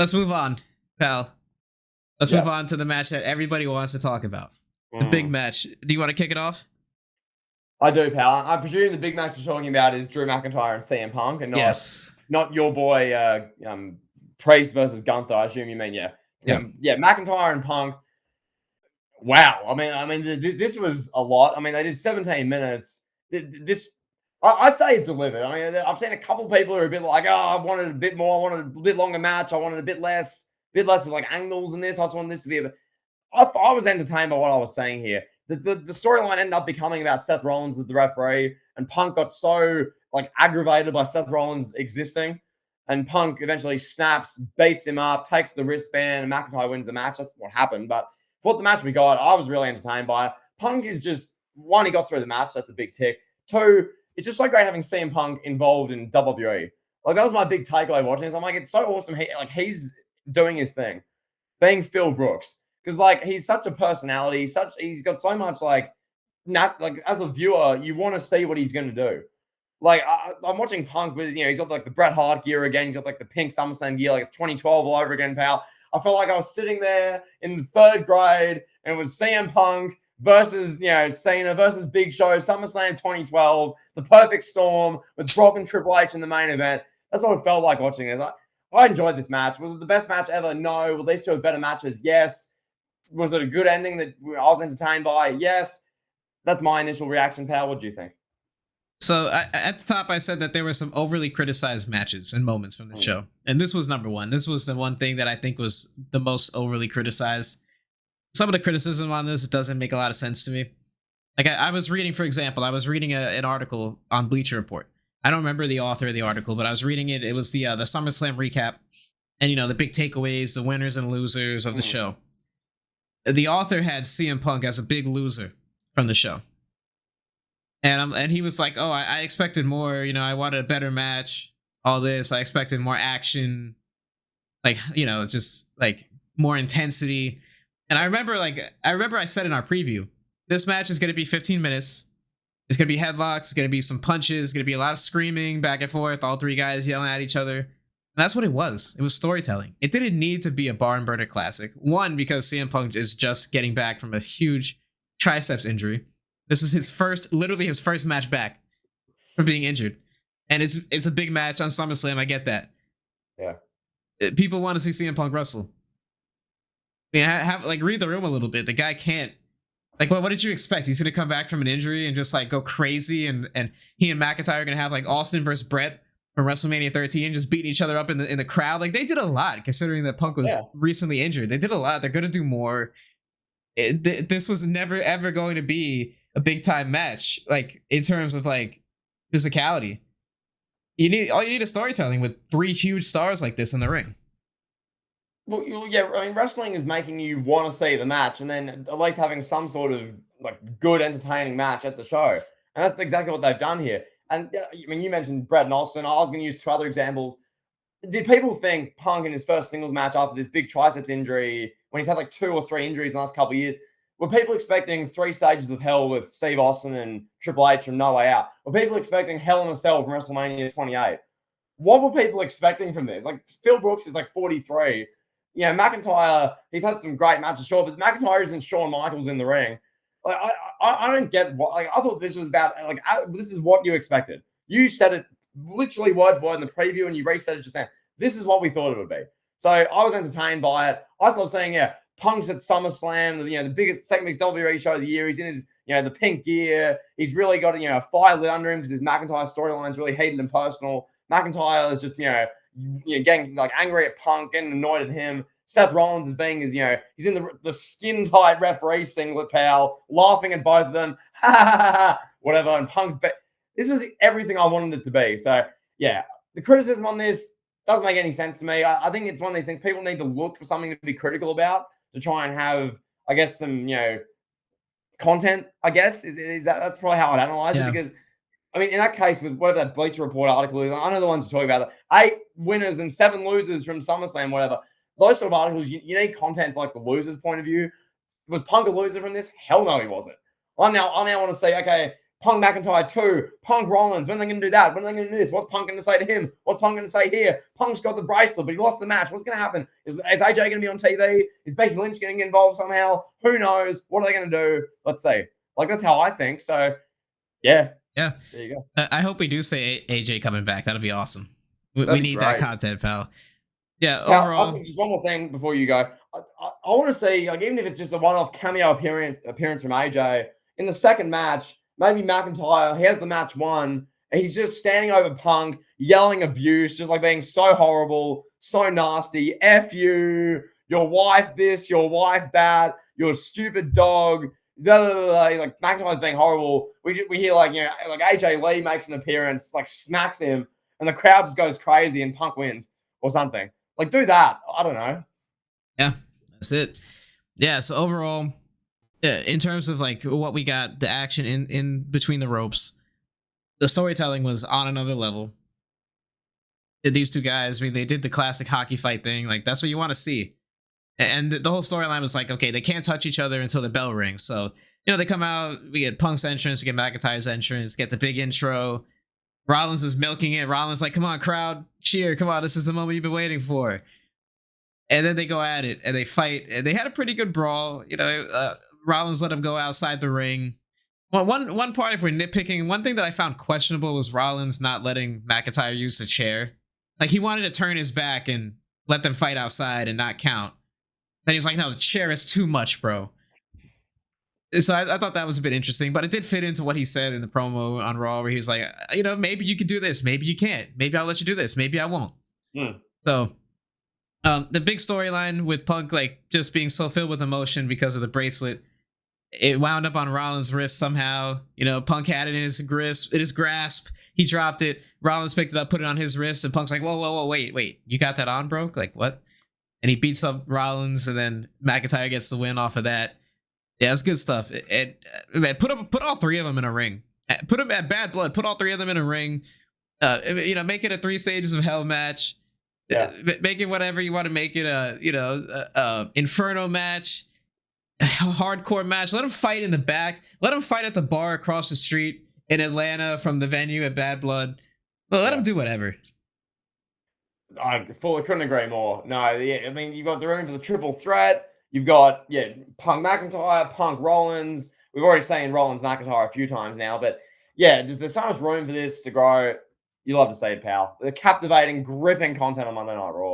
let's move on, pal. Let's Yeah. move on to the match that everybody wants to talk about. The big match. Do you want to kick it off? I do, pal. I presume the big match you're talking about is Drew McIntyre and CM Punk, and Yes. not your boy Priest versus Gunther. I assume you mean Yeah. McIntyre and Punk. Wow. This was a lot. I mean, they did 17 minutes. This, I'd say it delivered. I mean, I've seen a couple people who are a bit like, oh, I wanted a bit more. I wanted a bit longer match. I wanted a bit less of like angles in this. I just wanted this to be a bit. I was entertained by what I was saying here. The storyline ended up becoming about Seth Rollins as the referee, and Punk got so like aggravated by Seth Rollins existing, and Punk eventually snaps, beats him up, takes the wristband, and McIntyre wins the match. That's what happened. But for the match we got, I was really entertained by it. Punk is just one, he got through the match. That's a big tick. Two, it's just so great having CM Punk involved in WWE. Like that was my big takeaway watching this. I'm like, it's so awesome. He's doing his thing, being Phil Brooks. Because like he's such a personality, he's got so much like as a viewer, you want to see what he's going to do. Like I'm watching Punk with he's got like the Bret Hart gear again, he's got like the pink SummerSlam gear, like it's 2012 all over again, pal. I felt like I was sitting there in the third grade and it was CM Punk versus Cena versus Big Show, SummerSlam 2012, the perfect storm with Brock and Triple H in the main event. That's what it felt like watching this. I enjoyed this match. Was it the best match ever? No. Will these two have better matches? Yes. Was it a good ending that I was entertained by? Yes. That's my initial reaction, pal. What do you think? So at the top, I said that there were some overly criticized matches and moments from the show. And this was number one. This was the one thing that I think was the most overly criticized. Some of the criticism on this doesn't make a lot of sense to me. Like I was reading, for example, an article on Bleacher Report. I don't remember the author of the article, but I was reading it. It was the SummerSlam recap and, the big takeaways, the winners and losers of the show. The author had CM Punk as a big loser from the show. And he was like, oh, I expected more, I wanted a better match, all this. I expected more action, like, just like more intensity. And I remember I said in our preview, this match is going to be 15 minutes. It's going to be headlocks. It's going to be some punches. It's going to be a lot of screaming back and forth. All three guys yelling at each other. And that's what it was. It was storytelling. It didn't need to be a barn burner classic. One, because CM Punk is just getting back from a huge triceps injury. This is literally his first match back from being injured. And it's a big match on SummerSlam. I get that. Yeah. People want to see CM Punk wrestle. I mean, read the room a little bit. The guy can't. Like, what did you expect? He's going to come back from an injury and just, like, go crazy, and he and McIntyre are going to have, like, Austin versus Brett from WrestleMania 13 just beating each other up in the crowd. Like, they did a lot, considering that Punk was recently injured. They did a lot. They're going to do more. This was never, ever going to be a big-time match, like, in terms of, like, physicality. All you need is storytelling with three huge stars like this in the ring. Well, yeah, I mean, wrestling is making you want to see the match and then at least having some sort of like good, entertaining match at the show. And that's exactly what they've done here. And I mean, you mentioned Brett and Austin. I was going to use two other examples. Did people think Punk in his first singles match after this big triceps injury, when he's had like 2 or 3 injuries in the last couple of years, were people expecting 3 stages of hell with Steve Austin and Triple H from No Way Out? Were people expecting Hell in a Cell from WrestleMania 28? What were people expecting from this? Like, Phil Brooks is like 43. McIntyre, he's had some great matches, sure, but McIntyre isn't Shawn Michaels in the ring. Like, I don't get what. Like, I thought this was about. Like, this is what you expected. You said it literally word for word in the preview, and you resaid it just now. This is what we thought it would be. So I was entertained by it. I love saying, Punk's at SummerSlam, the biggest, second biggest WWE show of the year. He's in his, the pink gear. He's really got a fire lit under him because his McIntyre storyline's really heated and personal. McIntyre is just getting like angry at Punk, getting annoyed at him. Seth Rollins is being he's in the skin tight referee singlet, pal, laughing at both of them, whatever. And Punk's this is everything I wanted it to be. So yeah, the criticism on this doesn't make any sense to me. I think it's one of these things people need to look for something to be critical about to try and have, I guess, some content. I guess that's probably how I'd analyze it, because I mean, in that case, with whatever that Bleacher Report article is, I know the ones you're talking about, 8 winners and 7 losers from SummerSlam, whatever. Those sort of articles, you need content for like the loser's point of view. Was Punk a loser from this? Hell no, he wasn't. I now want to say, okay, Punk McIntyre 2, Punk Rollins. When are they going to do that? When are they going to do this? What's Punk going to say to him? What's Punk going to say here? Punk's got the bracelet, but he lost the match. What's going to happen? Is AJ going to be on TV? Is Becky Lynch getting involved somehow? Who knows? What are they going to do? Let's see. Like, that's how I think. So, yeah. Yeah. There you go. I hope we do say AJ coming back. That'll be awesome. We That'd be need that great. content, pal. Yeah, Now, I overall. think just one more thing before you go. I want to see, like, even if it's just a one-off cameo appearance from AJ in the second match, maybe McIntyre, he has the match won, and he's just standing over Punk, yelling abuse, just like being so horrible, so nasty. F you, your wife this, your wife that, you're a stupid dog. Blah, blah, blah, blah. Like, McIntyre's being horrible. We hear, like, you know, like AJ Lee makes an appearance, like smacks him, and the crowd just goes crazy and Punk wins or something. Like, do that. I don't know. Yeah, that's it. Yeah, so overall, in terms of like what we got, the action in between the ropes, the storytelling was on another level. These two guys, I mean, they did the classic hockey fight thing. Like, that's what you want to see. And the whole storyline was like, okay, they can't touch each other until the bell rings. So, you know, they come out, we get Punk's entrance, we get McIntyre's entrance, get the big intro. Rollins is milking it. Rollins like, come on, crowd, cheer. Come on, this is the moment you've been waiting for. And then they go at it and they fight. And they had a pretty good brawl. You know, Rollins let him go outside the ring. Well, one part, if we're nitpicking, one thing that I found questionable was Rollins not letting McIntyre use the chair. Like, he wanted to turn his back and let them fight outside and not count. Then he was like, no, the chair is too much, bro. So I thought that was a bit interesting, but it did fit into what he said in the promo on Raw, where he was like, you know, maybe you can do this, maybe you can't, maybe I'll let you do this, maybe I won't. So the big storyline with Punk, like, just being so filled with emotion because of the bracelet, it wound up on Rollins' wrist somehow. You know, Punk had it in his grasp. He dropped it. Rollins picked it up, put it on his wrist, and Punk's like, whoa, wait, you got that on, bro? Like, what? And he beats up Rollins, and then McIntyre gets the win off of that. Yeah, it's good stuff. Put all three of them in a ring. Put them at Bad Blood. Put all three of them in a ring. You know, make it a 3 stages of hell match. Yeah. Make it whatever you want to make it. Inferno match, hardcore match. Let them fight in the back. Let them fight at the bar across the street in Atlanta from the venue at Bad Blood. Let them do whatever. I fully couldn't agree more. No, yeah, I mean, you've got the room for the triple threat. You've got, Punk McIntyre, Punk Rollins. We've already seen Rollins McIntyre a few times now, but yeah, just there's so much room for this to grow. You love to see it, pal. The captivating, gripping content on Monday Night Raw.